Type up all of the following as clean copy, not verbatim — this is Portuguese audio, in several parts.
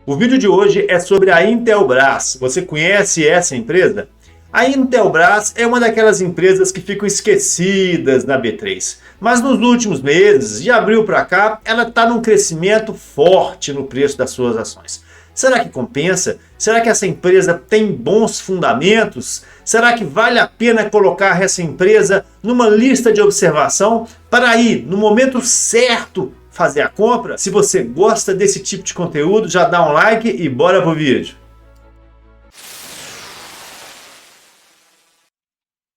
O vídeo de hoje é sobre a Intelbras. Você conhece essa empresa? A Intelbras é uma daquelas empresas que ficam esquecidas na B3. Mas nos últimos meses, de abril para cá, ela está num crescimento forte no preço das suas ações. Será que compensa? Será que essa empresa tem bons fundamentos? Será que vale a pena colocar essa empresa numa lista de observação para aí, no momento certo, fazer a compra? Se você gosta desse tipo de conteúdo, já dá um like e bora pro vídeo.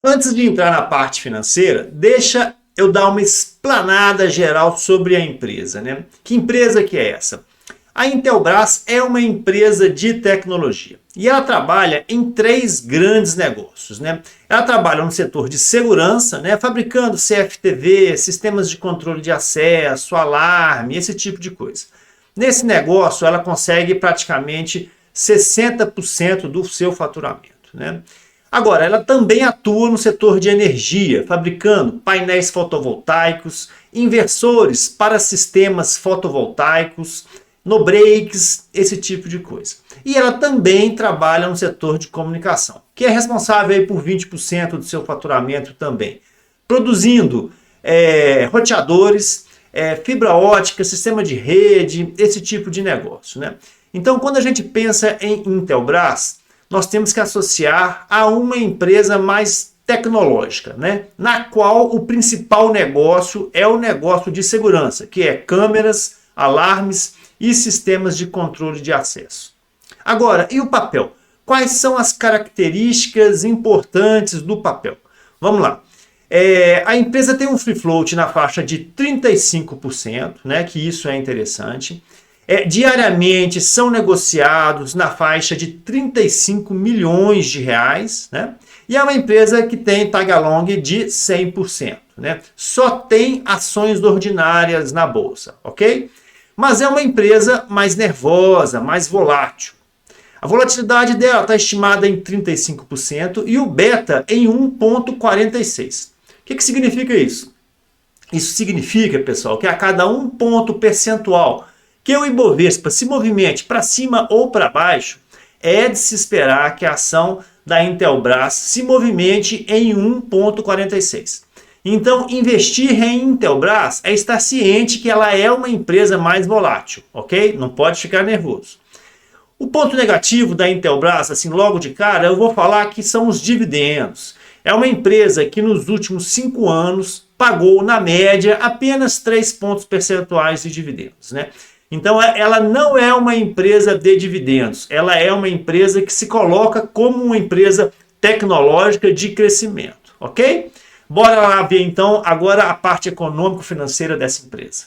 Antes de entrar na parte financeira, deixa eu dar uma explanada geral sobre a empresa, né? Que empresa que é essa? A Intelbras é uma empresa de tecnologia e ela trabalha em três grandes negócios, né? Ela trabalha no setor de segurança, né? Fabricando CFTV, sistemas de controle de acesso, alarme, esse tipo de coisa. Nesse negócio, ela consegue praticamente 60% do seu faturamento, né? Agora, ela também atua no setor de energia, fabricando painéis fotovoltaicos, inversores para sistemas fotovoltaicos, no breaks, esse tipo de coisa. E ela também trabalha no setor de comunicação, que é responsável aí por 20% do seu faturamento também, produzindo roteadores, fibra ótica, sistema de rede, esse tipo de negócio, né? Então, quando a gente pensa em Intelbras, nós temos que associar a uma empresa mais tecnológica, né? Na qual o principal negócio é o negócio de segurança, que é câmeras, alarmes e sistemas de controle de acesso. Agora, e o papel? Quais são as características importantes do papel? Vamos lá. A empresa tem um free float na faixa de 35%, né, que isso é interessante. Diariamente são negociados na faixa de 35 milhões de reais, né? E é uma empresa que tem tag along de 100%, né? Só tem ações ordinárias na bolsa, ok? Mas é uma empresa mais nervosa, mais volátil. A volatilidade dela está estimada em 35% e o beta em 1,46. O que significa isso? Isso significa, pessoal, que a cada 1 ponto percentual que o Ibovespa se movimente para cima ou para baixo, é de se esperar que a ação da Intelbras se movimente em 1,46. Então, investir em Intelbras é estar ciente que ela é uma empresa mais volátil, ok? Não pode ficar nervoso. O ponto negativo da Intelbras, assim, logo de cara, eu vou falar que são os dividendos. É uma empresa que nos últimos 5 anos pagou, na média, apenas 3 pontos percentuais de dividendos, né? Então, ela não é uma empresa de dividendos, ela é uma empresa que se coloca como uma empresa tecnológica de crescimento, ok? Bora lá ver então agora a parte econômico-financeira dessa empresa.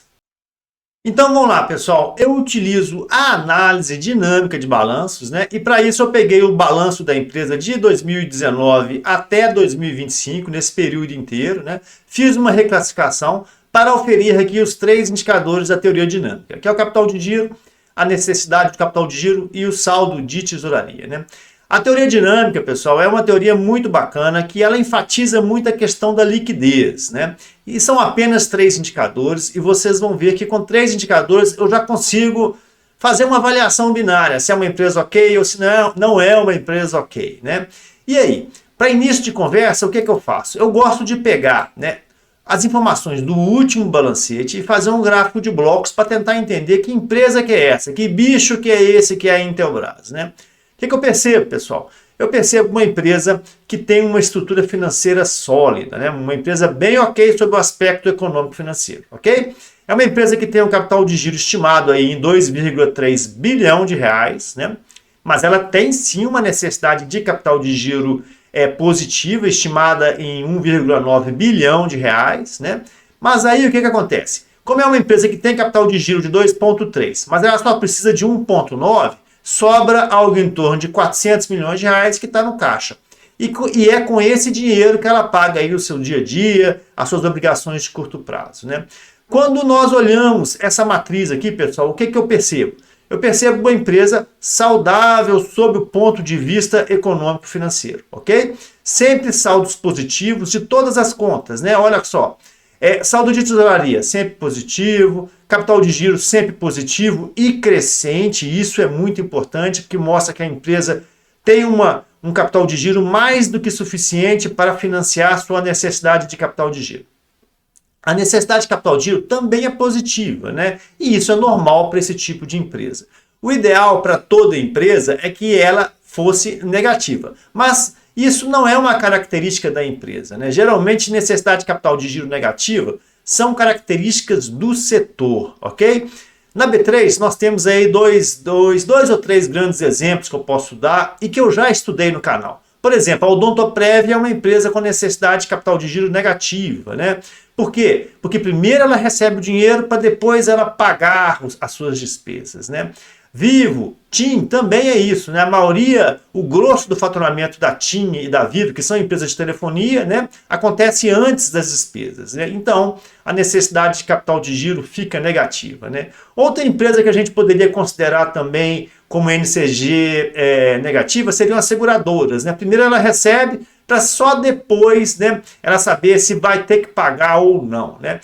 Então vamos lá, pessoal, eu utilizo a análise dinâmica de balanços, né? E para isso eu peguei o balanço da empresa de 2019 até 2025, nesse período inteiro, né? Fiz uma reclassificação para oferir aqui os 3 indicadores da teoria dinâmica, que é o capital de giro, a necessidade de capital de giro e o saldo de tesouraria, né? A teoria dinâmica, pessoal, é uma teoria muito bacana que ela enfatiza muito a questão da liquidez, né? E são apenas 3 indicadores e vocês vão ver que com 3 indicadores eu já consigo fazer uma avaliação binária, se é uma empresa ok ou se não é uma empresa ok, né? E aí, para início de conversa, o que eu faço? Eu gosto de pegar, né, as informações do último balancete e fazer um gráfico de blocos para tentar entender que empresa que é essa, que bicho que é esse que é a Intelbras, né? O que eu percebo, pessoal? Eu percebo uma empresa que tem uma estrutura financeira sólida, né? Uma empresa bem ok sobre o aspecto econômico financeiro, ok? É uma empresa que tem um capital de giro estimado aí em 2,3 bilhão de reais, né? Mas ela tem sim uma necessidade de capital de giro positiva, estimada em 1,9 bilhão de reais, né? Mas aí o que acontece? Como é uma empresa que tem capital de giro de 2,3, mas ela só precisa de 1,9, sobra algo em torno de 400 milhões de reais que está no caixa. E é com esse dinheiro que ela paga aí o seu dia a dia, as suas obrigações de curto prazo, né? Quando nós olhamos essa matriz aqui, pessoal, o que eu percebo? Eu percebo uma empresa saudável sob o ponto de vista econômico-financeiro, ok? Sempre saldos positivos de todas as contas, né? Olha só, Saldo de tesouraria sempre positivo, capital de giro sempre positivo e crescente. Isso é muito importante porque mostra que a empresa tem um capital de giro mais do que suficiente para financiar sua necessidade de capital de giro. A necessidade de capital de giro também é positiva, né? E isso é normal para esse tipo de empresa. O ideal para toda empresa é que ela fosse negativa, mas isso não é uma característica da empresa, né? Geralmente, necessidade de capital de giro negativa são características do setor, ok? Na B3, nós temos aí dois ou três grandes exemplos que eu posso dar e que eu já estudei no canal. Por exemplo, a Odontoprev é uma empresa com necessidade de capital de giro negativa, né? Por quê? Porque primeiro ela recebe o dinheiro para depois ela pagar as suas despesas, né? Vivo, TIM também é isso, né? A maioria, o grosso do faturamento da TIM e da Vivo, que são empresas de telefonia, né, acontece antes das despesas, né? Então, a necessidade de capital de giro fica negativa, né? Outra empresa que a gente poderia considerar também como NCG negativa seriam as seguradoras, né? Primeiro ela recebe para só depois, né, ela saber se vai ter que pagar ou não, né?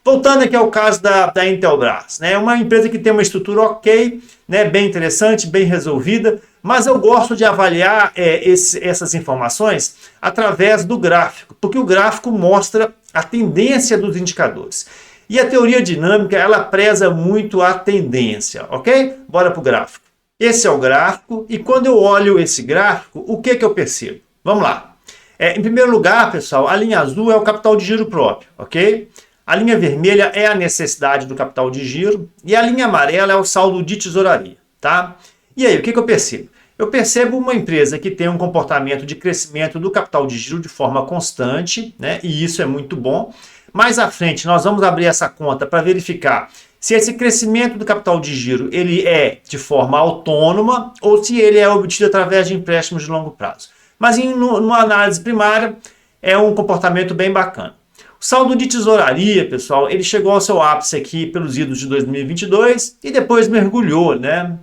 Voltando aqui ao caso da Intelbras, né? Uma empresa que tem uma estrutura ok, né? Bem interessante, bem resolvida, mas eu gosto de avaliar essas informações através do gráfico, porque o gráfico mostra a tendência dos indicadores. E a teoria dinâmica, ela preza muito a tendência, ok? Bora para o gráfico. Esse é o gráfico, e quando eu olho esse gráfico, o que eu percebo? Vamos lá. Em primeiro lugar, pessoal, a linha azul é o capital de giro próprio, ok? A linha vermelha é a necessidade do capital de giro e a linha amarela é o saldo de tesouraria, tá? E aí, o que eu percebo? Eu percebo uma empresa que tem um comportamento de crescimento do capital de giro de forma constante, né? E isso é muito bom. Mais à frente, nós vamos abrir essa conta para verificar se esse crescimento do capital de giro ele é de forma autônoma ou se ele é obtido através de empréstimos de longo prazo. Mas numa análise primária, é um comportamento bem bacana. O saldo de tesouraria, pessoal, ele chegou ao seu ápice aqui pelos idos de 2022 e depois mergulhou, né?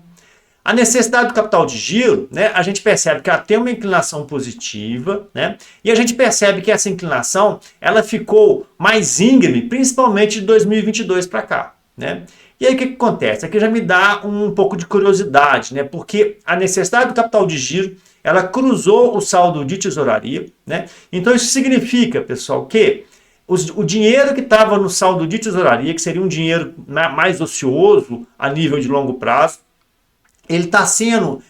A necessidade do capital de giro, né, a gente percebe que ela tem uma inclinação positiva, né? E a gente percebe que essa inclinação, ela ficou mais íngreme, principalmente de 2022 para cá, né? E aí o que acontece? Aqui já me dá um pouco de curiosidade, né? Porque a necessidade do capital de giro, ela cruzou o saldo de tesouraria, né? Então isso significa, pessoal, que o dinheiro que estava no saldo de tesouraria, que seria um dinheiro mais ocioso a nível de longo prazo, ele está sendo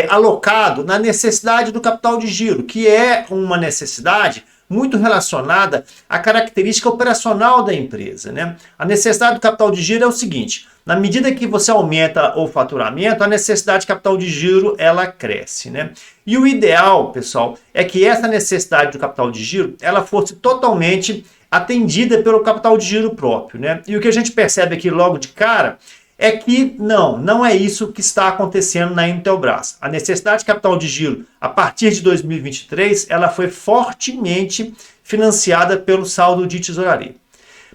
alocado na necessidade do capital de giro, que é uma necessidade muito relacionada à característica operacional da empresa, né? A necessidade do capital de giro é o seguinte: na medida que você aumenta o faturamento, a necessidade de capital de giro ela cresce, né? E o ideal, pessoal, é que essa necessidade do capital de giro ela fosse totalmente atendida pelo capital de giro próprio, né? E o que a gente percebe aqui logo de cara é que não é isso que está acontecendo na Intelbras. A necessidade de capital de giro, a partir de 2023, ela foi fortemente financiada pelo saldo de tesouraria.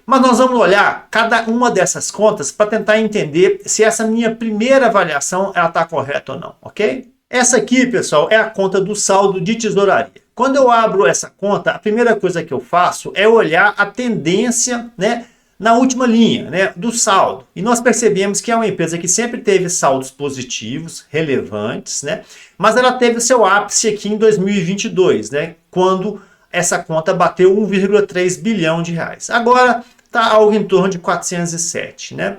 Mas nós vamos olhar cada uma dessas contas para tentar entender se essa minha primeira avaliação está correta ou não, ok? Essa aqui, pessoal, é a conta do saldo de tesouraria. Quando eu abro essa conta, a primeira coisa que eu faço é olhar a tendência, né, na última linha, né, do saldo. E nós percebemos que é uma empresa que sempre teve saldos positivos, relevantes, né, mas ela teve o seu ápice aqui em 2022, né, quando essa conta bateu 1,3 bilhão de reais. Agora está algo em torno de 407, né?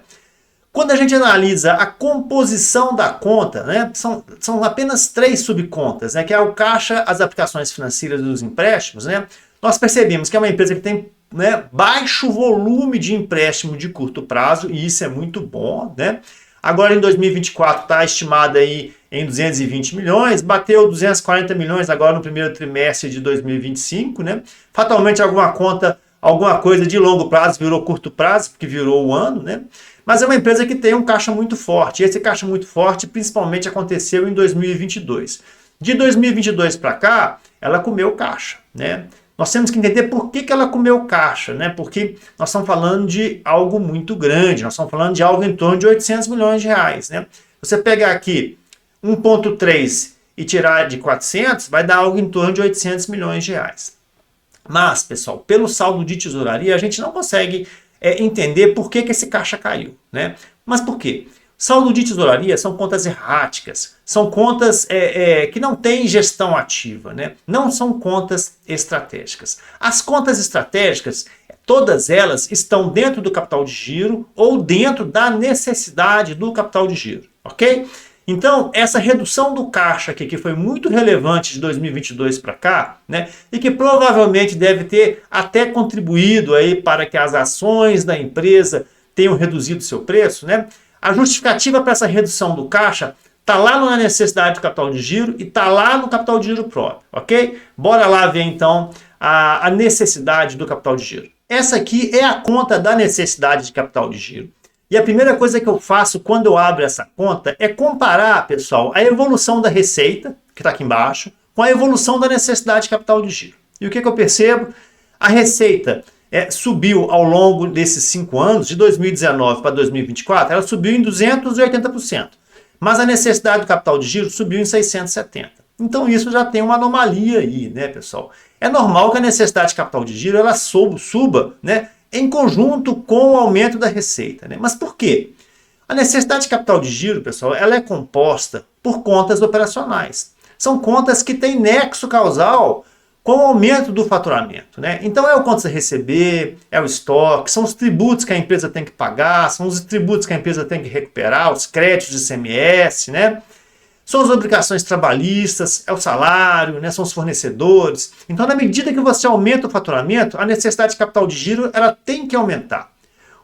Quando a gente analisa a composição da conta, né, são apenas 3 subcontas, né, que é o caixa, as aplicações financeiras dos empréstimos, né, nós percebemos que é uma empresa que tem, né, baixo volume de empréstimo de curto prazo, e isso é muito bom, né? Agora em 2024 está estimada aí em 220 milhões, bateu 240 milhões agora no primeiro trimestre de 2025, né? Fatalmente alguma coisa de longo prazo virou curto prazo, porque virou o ano, né? Mas é uma empresa que tem um caixa muito forte. E esse caixa muito forte principalmente aconteceu em 2022. De 2022 para cá, ela comeu caixa, né? Nós temos que entender por que ela comeu caixa, né? Porque nós estamos falando de algo muito grande, nós estamos falando de algo em torno de 800 milhões de reais, né? Você pegar aqui 1,3 e tirar de 400, vai dar algo em torno de 800 milhões de reais. Mas, pessoal, pelo saldo de tesouraria, a gente não consegue entender por que esse caixa caiu, né? Mas por quê? Saldo de tesouraria são contas erráticas, são contas que não têm gestão ativa, né? Não são contas estratégicas. As contas estratégicas, todas elas estão dentro do capital de giro ou dentro da necessidade do capital de giro, ok? Então, essa redução do caixa aqui, que foi muito relevante de 2022 para cá, né, e que provavelmente deve ter até contribuído aí para que as ações da empresa tenham reduzido seu preço, né? A justificativa para essa redução do caixa está lá na necessidade do capital de giro e está lá no capital de giro próprio, ok? Bora lá ver então a necessidade do capital de giro. Essa aqui é a conta da necessidade de capital de giro. E a primeira coisa que eu faço quando eu abro essa conta é comparar, pessoal, a evolução da receita, que está aqui embaixo, com a evolução da necessidade de capital de giro. E o que eu percebo? A receita subiu ao longo desses 5 anos, de 2019 para 2024, ela subiu em 280%. Mas a necessidade do capital de giro subiu em 670%. Então isso já tem uma anomalia aí, né, pessoal? É normal que a necessidade de capital de giro ela suba, né, em conjunto com o aumento da receita, né? Mas por quê? A necessidade de capital de giro, pessoal, ela é composta por contas operacionais. São contas que têm nexo causal com o aumento do faturamento, né? Então é o contas a receber, é o estoque, são os tributos que a empresa tem que pagar, são os tributos que a empresa tem que recuperar, os créditos de ICMS, né? São as obrigações trabalhistas, é o salário, né? São os fornecedores. Então, na medida que você aumenta o faturamento, a necessidade de capital de giro ela tem que aumentar.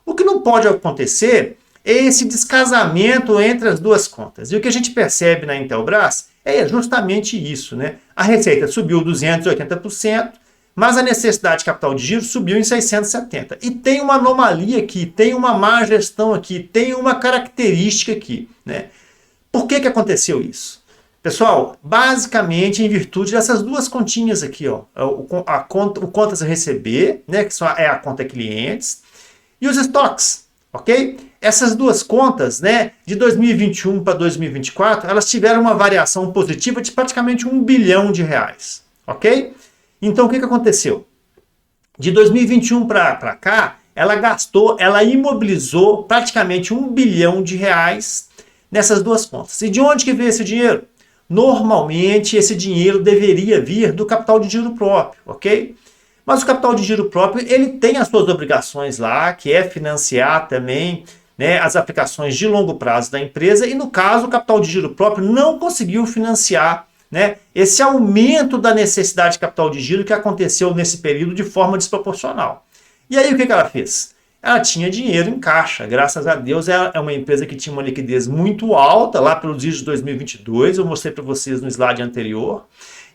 O que não pode acontecer é esse descasamento entre as duas contas. E o que a gente percebe na Intelbras é justamente isso, né? A receita subiu 280%, mas a necessidade de capital de giro subiu em 670%. E tem uma anomalia aqui, tem uma má gestão aqui, tem uma característica aqui, né? Por que aconteceu isso? Pessoal, basicamente em virtude dessas duas continhas aqui, ó, o contas a receber, né, que é a conta clientes, e os estoques, ok? Essas duas contas, né, de 2021 para 2024, elas tiveram uma variação positiva de praticamente R$1 bilhão, ok? Então o que aconteceu? De 2021 para cá, ela imobilizou praticamente R$1 bilhão nessas duas contas. E de onde que veio esse dinheiro? Normalmente esse dinheiro deveria vir do capital de giro próprio, ok? Mas o capital de giro próprio ele tem as suas obrigações lá, que é financiar também, né, as aplicações de longo prazo da empresa, e no caso o capital de giro próprio não conseguiu financiar, né, esse aumento da necessidade de capital de giro que aconteceu nesse período de forma desproporcional. E aí o que ela fez? Ela tinha dinheiro em caixa, graças a Deus é uma empresa que tinha uma liquidez muito alta lá pelos dias de 2022, eu mostrei para vocês no slide anterior,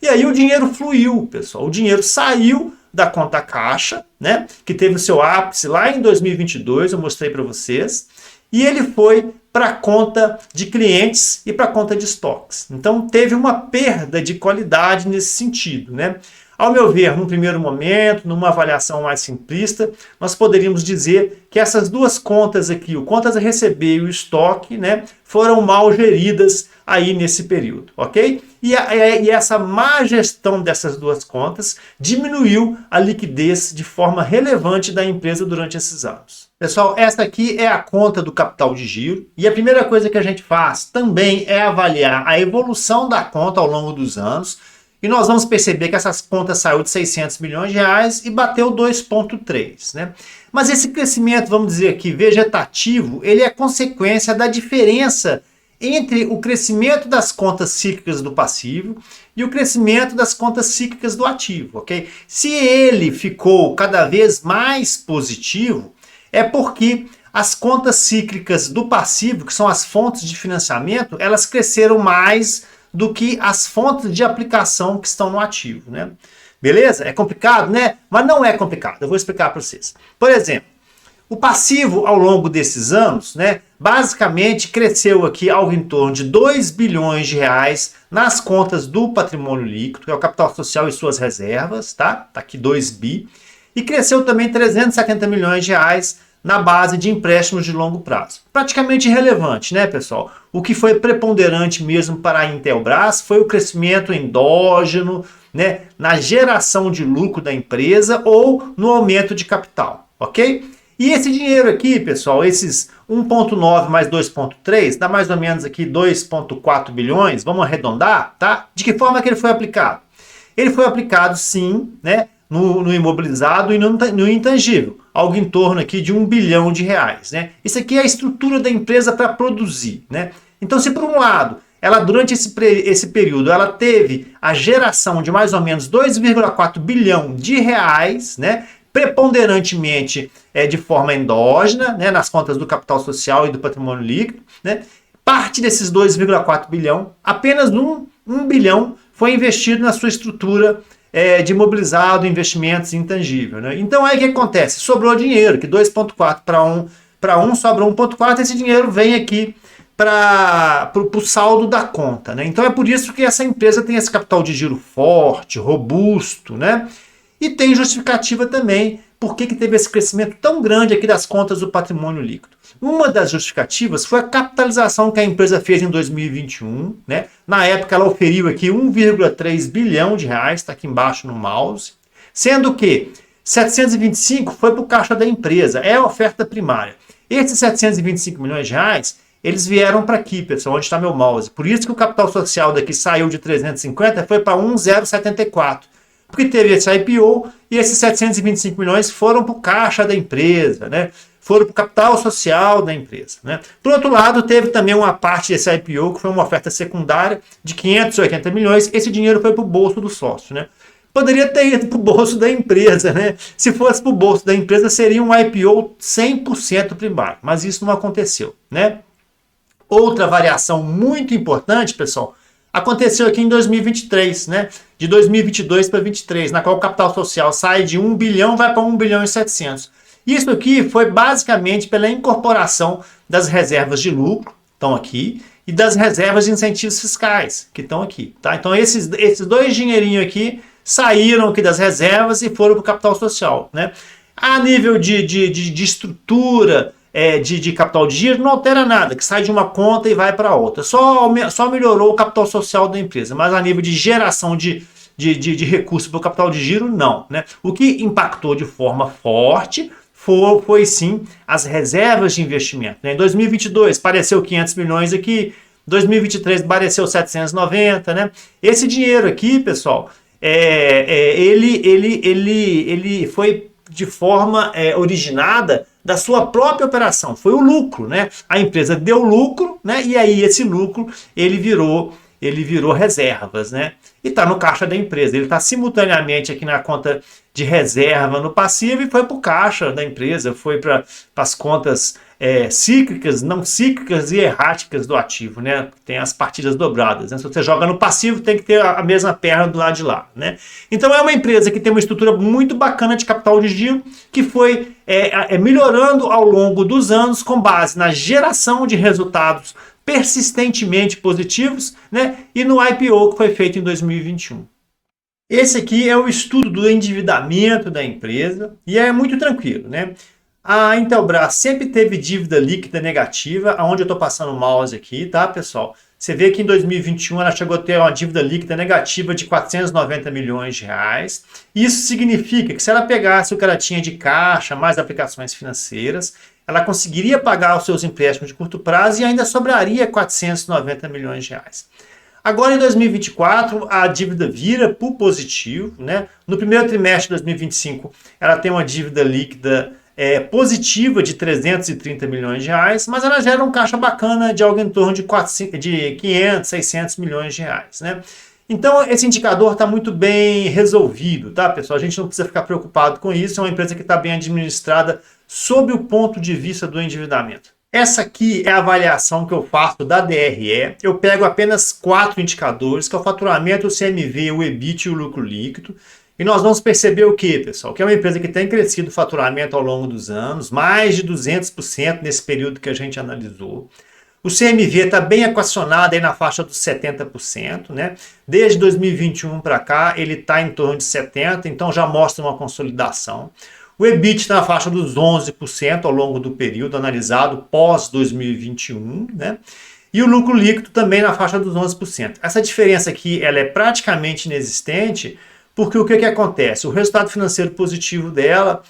e aí o dinheiro fluiu, pessoal, o dinheiro saiu da conta caixa, né, que teve o seu ápice lá em 2022, eu mostrei para vocês, e ele foi para a conta de clientes e para a conta de estoques. Então teve uma perda de qualidade nesse sentido, né? Ao meu ver, num primeiro momento, numa avaliação mais simplista, nós poderíamos dizer que essas duas contas aqui, o contas a receber e o estoque, né, foram mal geridas aí nesse período, ok? E essa má gestão dessas duas contas diminuiu a liquidez de forma relevante da empresa durante esses anos. Pessoal, essa aqui é a conta do capital de giro e a primeira coisa que a gente faz também é avaliar a evolução da conta ao longo dos anos. E nós vamos perceber que essas contas saiu de R$600 milhões e bateu 2,3, né? Mas esse crescimento, vamos dizer aqui, vegetativo, ele é consequência da diferença entre o crescimento das contas cíclicas do passivo e o crescimento das contas cíclicas do ativo, ok? Se ele ficou cada vez mais positivo, é porque as contas cíclicas do passivo, que são as fontes de financiamento, elas cresceram mais do que as fontes de aplicação que estão no ativo, né? Beleza? É complicado, né? Mas não é complicado. Eu vou explicar para vocês. Por exemplo, o passivo ao longo desses anos, né, basicamente cresceu aqui algo em torno de R$2 bilhões nas contas do patrimônio líquido, que é o capital social e suas reservas, tá? Tá aqui 2 bi. E cresceu também R$370 milhões na base de empréstimos de longo prazo. Praticamente irrelevante, né, pessoal? O que foi preponderante mesmo para a Intelbras foi o crescimento endógeno, né, na geração de lucro da empresa ou no aumento de capital, ok? E esse dinheiro aqui, pessoal, esses 1,9 mais 2,3, dá mais ou menos aqui 2,4 bilhões, vamos arredondar, tá? De que forma que ele foi aplicado? Ele foi aplicado, sim, né, no imobilizado e no intangível, algo em torno aqui de R$ 1 bilhão, né? Isso aqui é a estrutura da empresa para produzir, né? Então, se por um lado, ela durante esse período, ela teve a geração de mais ou menos 2,4 bilhão de reais, né? Preponderantemente de forma endógena, né? Nas contas do capital social e do patrimônio líquido, né? Parte desses 2,4 bilhão, apenas um bilhão foi investido na sua estrutura de imobilizado, investimentos intangível, né? Então aí o que acontece? Sobrou dinheiro, que 2,4 para 1 sobra 1,4, esse dinheiro vem aqui para o saldo da conta, né? Então é por isso que essa empresa tem esse capital de giro forte, robusto, né? E tem justificativa também por que teve esse crescimento tão grande aqui das contas do patrimônio líquido. Uma das justificativas foi a capitalização que a empresa fez em 2021, né? Na época ela oferiu aqui 1,3 bilhão de reais, está aqui embaixo no mouse, sendo que 725 foi para o caixa da empresa, é a oferta primária. Esses 725 milhões de reais, eles vieram para aqui, pessoal, onde está meu mouse. Por isso que o capital social daqui saiu de 350 e foi para 1,074. Porque teve esse IPO e esses 725 milhões foram para o caixa da empresa, né? Foram para o capital social da empresa, né? Por outro lado, teve também uma parte desse IPO, que foi uma oferta secundária de 580 milhões. Esse dinheiro foi para o bolso do sócio, né? Poderia ter ido para o bolso da empresa, né? Se fosse para o bolso da empresa, seria um IPO 100% primário, mas isso não aconteceu, né? Outra variação muito importante, pessoal, aconteceu aqui em 2023, né? De 2022 para 2023, na qual o capital social sai de 1 bilhão, vai para 1 bilhão e 700. Isso aqui foi basicamente pela incorporação das reservas de lucro, estão aqui, e das reservas de incentivos fiscais, que estão aqui, tá? Então esses dois dinheirinhos aqui saíram aqui das reservas e foram para o capital social, né? A nível de estrutura, de capital de giro, não altera nada, que sai de uma conta e vai para outra. Só melhorou o capital social da empresa, mas a nível de geração de recursos para o capital de giro, não, né? O que impactou de forma forte foi sim as reservas de investimento, né? Em 2022 apareceu 500 milhões aqui, 2023 apareceu 790, né? Esse dinheiro aqui, pessoal, ele foi de forma originada da sua própria operação, foi o lucro, né? A empresa deu lucro, né? E aí esse lucro ele virou reservas, né? E está no caixa da empresa. Ele está simultaneamente aqui na conta de reserva no passivo e foi para o caixa da empresa, foi para as contas cíclicas, não cíclicas e erráticas do ativo, né? Tem as partidas dobradas, né? Se você joga no passivo, tem que ter a mesma perna do lado de lá, né? Então é uma empresa que tem uma estrutura muito bacana de capital de giro, que foi melhorando ao longo dos anos com base na geração de resultados persistentemente positivos, né? E no IPO que foi feito em 2021. Esse aqui é o estudo do endividamento da empresa e é muito tranquilo, né? A Intelbras sempre teve dívida líquida negativa, aonde eu estou passando o mouse aqui, tá, pessoal? Você vê que em 2021 ela chegou a ter uma dívida líquida negativa de 490 milhões de reais. Isso significa que se ela pegasse o que ela tinha de caixa, mais aplicações financeiras, ela conseguiria pagar os seus empréstimos de curto prazo e ainda sobraria 490 milhões de reais. Agora, em 2024, a dívida vira para o positivo, né? No primeiro trimestre de 2025, ela tem uma dívida líquida positiva de 330 milhões de reais, mas ela gera um caixa bacana de algo em torno de 500, 600 milhões de reais, né? Então, esse indicador está muito bem resolvido, tá, pessoal? A gente não precisa ficar preocupado com isso, é uma empresa que está bem administrada sob o ponto de vista do endividamento. Essa aqui é a avaliação que eu faço da DRE. Eu pego apenas 4 indicadores, que é o faturamento, o CMV, o EBIT e o lucro líquido. E nós vamos perceber o que, pessoal? Que é uma empresa que tem crescido o faturamento ao longo dos anos, mais de 200% nesse período que a gente analisou. O CMV está bem equacionado aí na faixa dos 70%, né? Desde 2021 para cá, ele está em torno de 70%, então já mostra uma consolidação. O EBIT na faixa dos 11% ao longo do período analisado pós 2021, né? E o lucro líquido também na faixa dos 11%. Essa diferença aqui ela é praticamente inexistente, porque o que acontece? O resultado financeiro positivo dela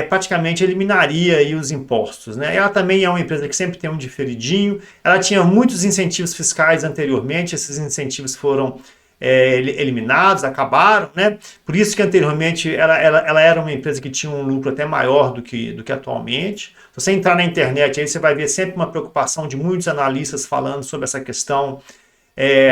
praticamente eliminaria aí os impostos, né? Ela também é uma empresa que sempre tem um diferidinho, ela tinha muitos incentivos fiscais anteriormente, esses incentivos foram eliminados, acabaram, né? Por isso que anteriormente ela era uma empresa que tinha um lucro até maior do que atualmente. Se você entrar na internet aí, você vai ver sempre uma preocupação de muitos analistas falando sobre essa questão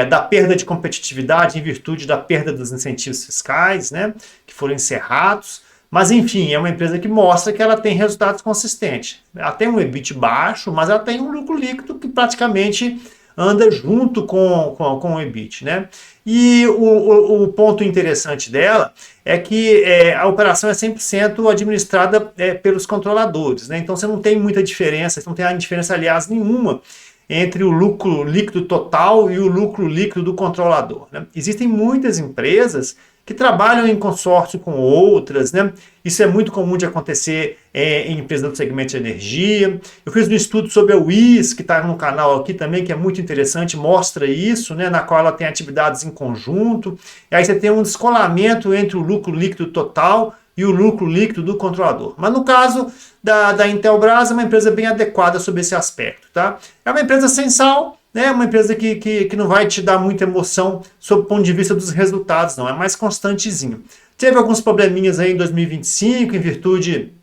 da perda de competitividade em virtude da perda dos incentivos fiscais, né? Que foram encerrados. Mas, enfim, é uma empresa que mostra que ela tem resultados consistentes. Ela tem um EBIT baixo, mas ela tem um lucro líquido que praticamente anda junto com o EBIT, né? E o ponto interessante dela é que a operação é 100% administrada pelos controladores, né? Então você não tem muita diferença, você não tem diferença, aliás, nenhuma entre o lucro líquido total e o lucro líquido do controlador, né? Existem muitas empresas que trabalham em consórcio com outras, né? Isso é muito comum de acontecer em empresas do segmento de energia. Eu fiz um estudo sobre a WIS, que está no canal aqui também, que é muito interessante, mostra isso, né? Na qual ela tem atividades em conjunto. E aí você tem um descolamento entre o lucro líquido total e o lucro líquido do controlador. Mas no caso da Intelbras, é uma empresa bem adequada sobre esse aspecto, tá? É uma empresa sensal, é uma empresa que não vai te dar muita emoção sob o ponto de vista dos resultados, não. É mais constantezinho. Teve alguns probleminhas aí em 2025, em virtude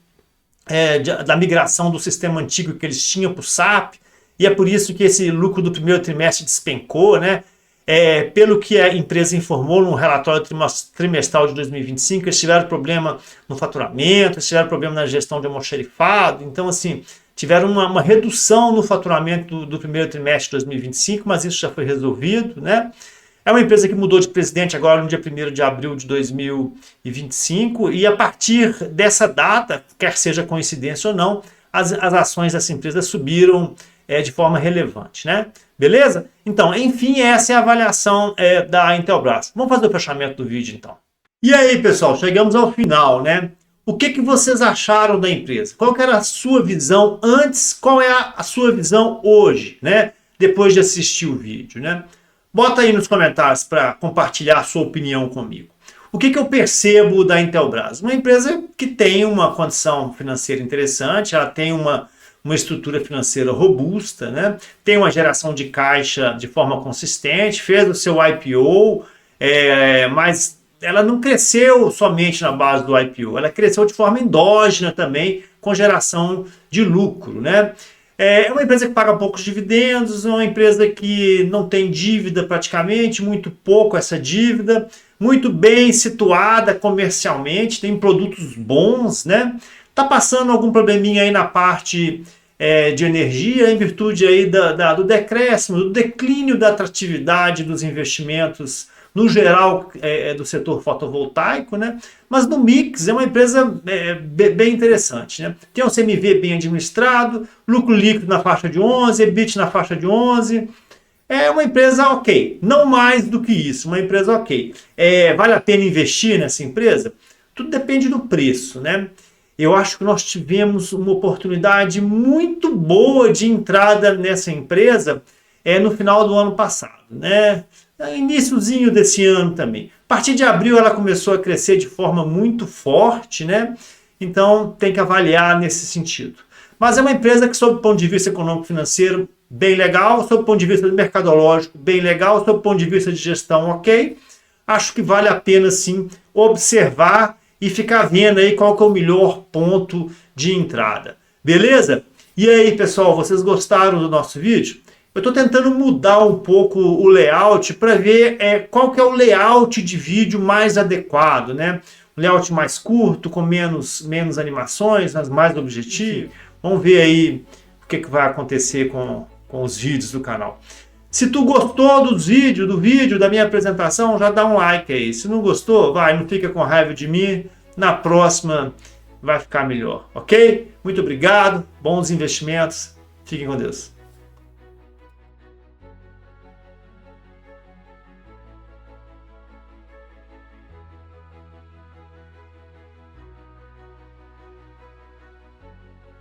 da migração do sistema antigo que eles tinham para o SAP, e é por isso que esse lucro do primeiro trimestre despencou, né? Pelo que a empresa informou no relatório trimestral de 2025, eles tiveram problema no faturamento, eles tiveram problema na gestão de almoxarifado, então assim, tiveram uma redução no faturamento do primeiro trimestre de 2025, mas isso já foi resolvido, né? É uma empresa que mudou de presidente agora no dia 1º de abril de 2025, e a partir dessa data, quer seja coincidência ou não, as ações dessa empresa subiram de forma relevante, né? Beleza? Então, enfim, essa é a avaliação da Intelbras. Vamos fazer o fechamento do vídeo, então. E aí, pessoal, chegamos ao final, né? O que vocês acharam da empresa? Qual que era a sua visão antes? Qual é a sua visão hoje, né? Depois de assistir o vídeo, né? Bota aí nos comentários para compartilhar a sua opinião comigo. O que eu percebo da Intelbras? Uma empresa que tem uma condição financeira interessante, ela tem uma estrutura financeira robusta, né? Tem uma geração de caixa de forma consistente, fez o seu IPO, mas ela não cresceu somente na base do IPO, ela cresceu de forma endógena também, com geração de lucro, né? É uma empresa que paga poucos dividendos, é uma empresa que não tem dívida praticamente, muito pouco essa dívida, muito bem situada comercialmente, tem produtos bons, né? Tá passando algum probleminha aí na parte de energia, em virtude aí do decréscimo, do declínio da atratividade dos investimentos no geral do setor fotovoltaico, né? Mas no mix é uma empresa bem interessante, né? Tem um CMV bem administrado, lucro líquido na faixa de 11, EBIT na faixa de 11, é uma empresa ok, não mais do que isso, uma empresa ok. Vale a pena investir nessa empresa? Tudo depende do preço, né? Eu acho que nós tivemos uma oportunidade muito boa de entrada nessa empresa no final do ano passado, né? Iniciozinho desse ano também. A partir de abril ela começou a crescer de forma muito forte, né? Então tem que avaliar nesse sentido. Mas é uma empresa que, sob o ponto de vista econômico-financeiro, bem legal, sob o ponto de vista mercadológico, bem legal, sob o ponto de vista de gestão, ok. Acho que vale a pena sim observar e ficar vendo aí qual que é o melhor ponto de entrada. Beleza? E aí, pessoal, vocês gostaram do nosso vídeo? Eu estou tentando mudar um pouco o layout para ver qual que é o layout de vídeo mais adequado, né? Um layout mais curto, com menos animações, mas mais objetivo. Vamos ver aí o que vai acontecer com os vídeos do canal. Se tu gostou do vídeo, da minha apresentação, já dá um like aí. Se não gostou, não fica com raiva de mim. Na próxima vai ficar melhor, ok? Muito obrigado, bons investimentos. Fiquem com Deus.